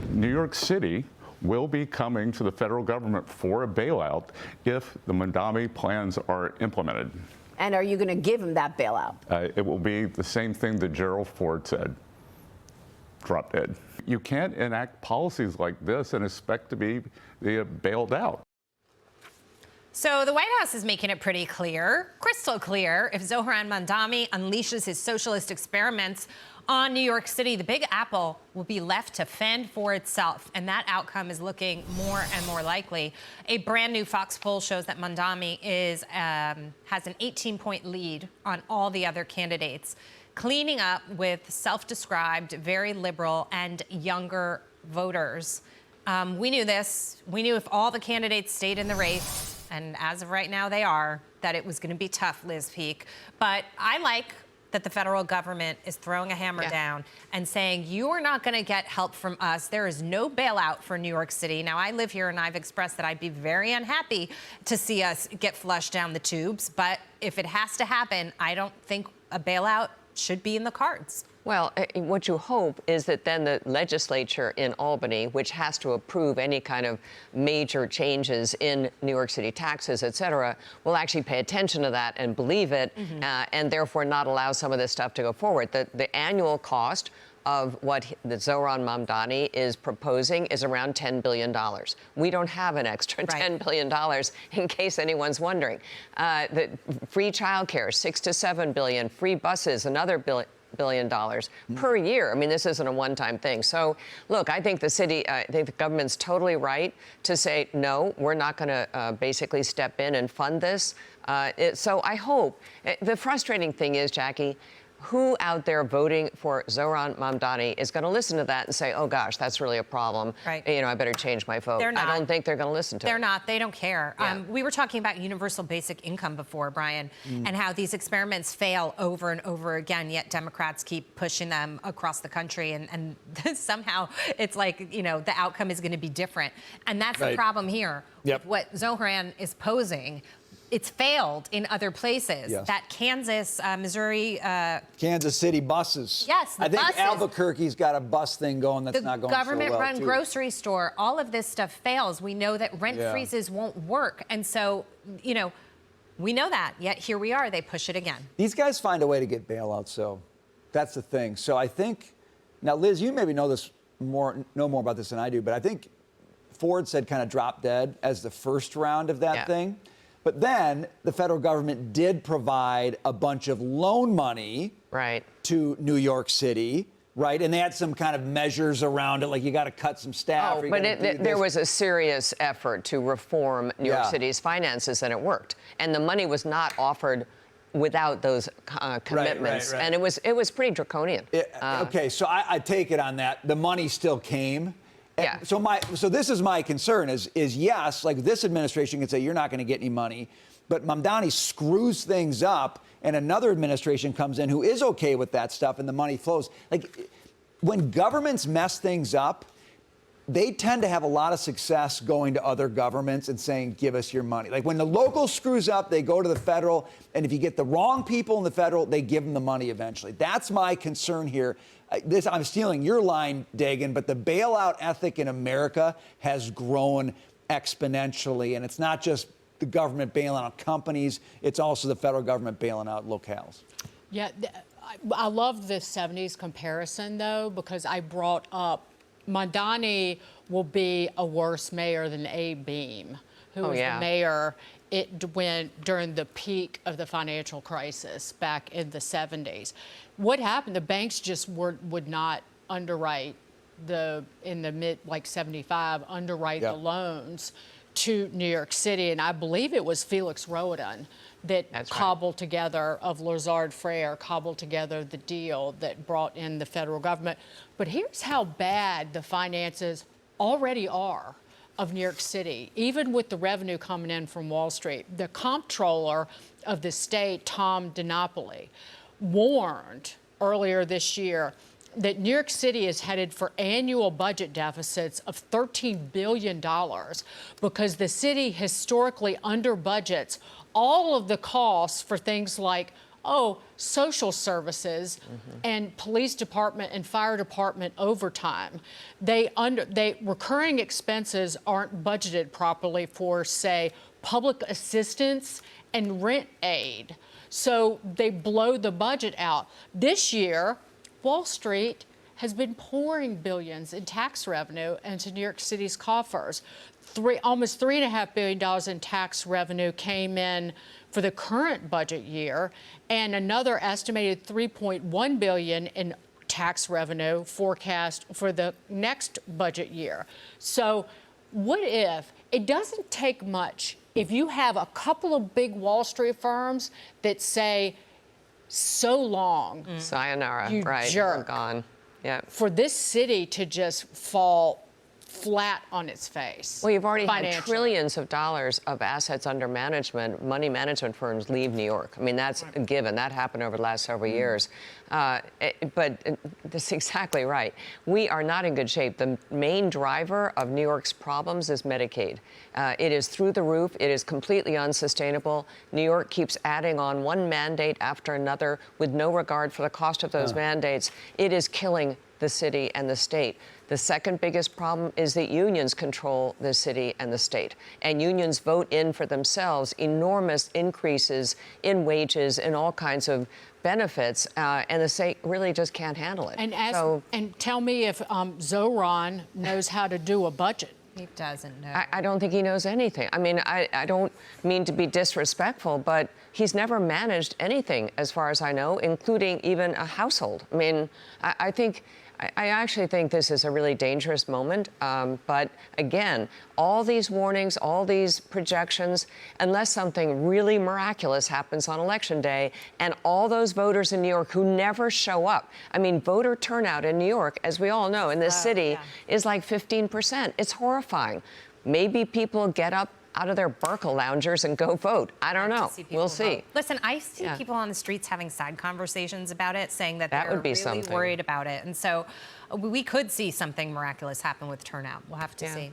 New York City will be coming to the federal government for a bailout if the Mamdani plans are implemented. And are you going to give them that bailout? It will be the same thing that Gerald Ford said. Drop dead. You can't enact policies like this and expect to be bailed out. So the White House is making it pretty clear, crystal clear, if Zohran Mamdani unleashes his socialist experiments on New York City, the Big Apple will be left to fend for itself. And that outcome is looking more and more likely. A brand new Fox poll shows that Mamdani has an 18-point lead on all the other candidates, cleaning up with self-described, very liberal and younger voters. We knew this. We knew if all the candidates stayed in the race, and as of right now they are, that it was going to be tough, Liz Peek. But I like that the federal government is throwing a hammer down and saying, you are not going to get help from us. There is no bailout for New York City. Now, I live here, and I've expressed that I'd be very unhappy to see us get flushed down the tubes. But if it has to happen, I don't think a bailout should be in the cards. Well, what you hope is that then the legislature in Albany, which has to approve any kind of major changes in New York City taxes, et cetera, will actually pay attention to that and believe it, and therefore not allow some of this stuff to go forward. The annual cost of what the Zohran Mamdani is proposing is around $10 billion. We don't have an extra $10 billion, in case anyone's wondering. The free childcare, $6 to $7 billion. Free buses, another $1 billion per year. I mean, this isn't a one-time thing. So, look, I think I think the government's totally right to say, no, we're not going to basically step in and fund this. So I hope. The frustrating thing is, Jackie, who out there voting for Zohran Mamdani is going to listen to that and say, oh, gosh, that's really a problem. Right. You know, I better change my vote. They're not. I don't think they're going to listen to it. They're not. They don't care. Yeah. We were talking about universal basic income before, Brian, and how these experiments fail over and over again, yet Democrats keep pushing them across the country. And somehow it's like, you know, the outcome is going to be different. And that's the problem here. With what Zohran is posing. It's failed in other places. Yes. That Kansas, Missouri. Kansas City buses. Yes, the I think buses. Albuquerque's got a bus thing going that's not going so well, The government-run too. grocery store, all of this stuff fails. We know that rent freezes won't work. And so, you know, we know that, yet here we are. They push it again. These guys find a way to get bailouts, so that's the thing. So I think, now, Liz, you maybe know more about this than I do, but I think Ford said kind of drop dead as the first round of that thing. But then the federal government did provide a bunch of loan money to New York City, right? And they had some kind of measures around it, like you got to cut some staff. Oh, but there was a serious effort to reform New York City's finances, and it worked. And the money was not offered without those commitments. And it was pretty draconian. Okay, so I take it on that. The money still came. Yeah. So this is my concern is yes, like this administration can say you're not going to get any money, but Mamdani screws things up and another administration comes in who is okay with that stuff and the money flows. Like when governments mess things up, they tend to have a lot of success going to other governments and saying, give us your money. Like when the local screws up, they go to the federal. And if you get the wrong people in the federal, they give them the money eventually. That's my concern here. I'm stealing your line, Dagan, but the bailout ethic in America has grown exponentially. And it's not just the government bailing out companies. It's also the federal government bailing out locales. Yeah, I love this 70s comparison, though, because I brought up Mamdani will be a worse mayor than Abe Beame, who was the mayor during the peak of the financial crisis back in the 70s. What happened? The banks just would not underwrite in the mid, like 75, underwrite the loans to New York City. And I believe it was Felix Rodan that cobbled together, of Lazard Frere, cobbled together the deal that brought in the federal government. But here's how bad the finances already are of New York City, even with the revenue coming in from Wall Street. The comptroller of the state, Tom DiNapoli, warned earlier this year that New York City is headed for annual budget deficits of $13 billion because the city historically under budgets all of the costs for things like oh, social services and police department and fire department overtime. Recurring expenses aren't budgeted properly for, say, public assistance and rent aid. So they blow the budget out. This year, Wall Street has been pouring billions in tax revenue into New York City's coffers. Almost $3.5 billion in tax revenue came in for the current budget year, and another estimated $3.1 billion in tax revenue forecast for the next budget year. So what if it doesn't take much if you have a couple of big Wall Street firms that say, so long, sayonara, you right, jerk, we're gone. Yeah. For this city to just fall flat on its face. Well, you've already had trillions of dollars of assets under management, money management firms leave New York. I mean, that's a given. That happened over the last several years. But that's exactly right. We are not in good shape. The main driver of New York's problems is Medicaid. It is through the roof. It is completely unsustainable. New York keeps adding on one mandate after another with no regard for the cost of those mandates. It is killing the city and the state. The second biggest problem is that unions control the city and the state. And unions vote in for themselves enormous increases in wages and all kinds of benefits, and the state really just can't handle it. And tell me if Zohran knows how to do a budget. He doesn't know. I don't think he knows anything. I mean, I don't mean to be disrespectful, but he's never managed anything, as far as I know, including even a household. I mean, I actually think this is a really dangerous moment. But again, all these warnings, all these projections, unless something really miraculous happens on Election Day, and all those voters in New York who never show up. I mean, voter turnout in New York, as we all know, in this city, is like 15%. It's horrifying. Maybe people get up out of their Burkle loungers and go vote. I don't know. We'll see. Listen, I see people on the streets having side conversations about it, saying that they're would be really something. worried about it. And so we could see something miraculous happen with turnout. We'll have to see.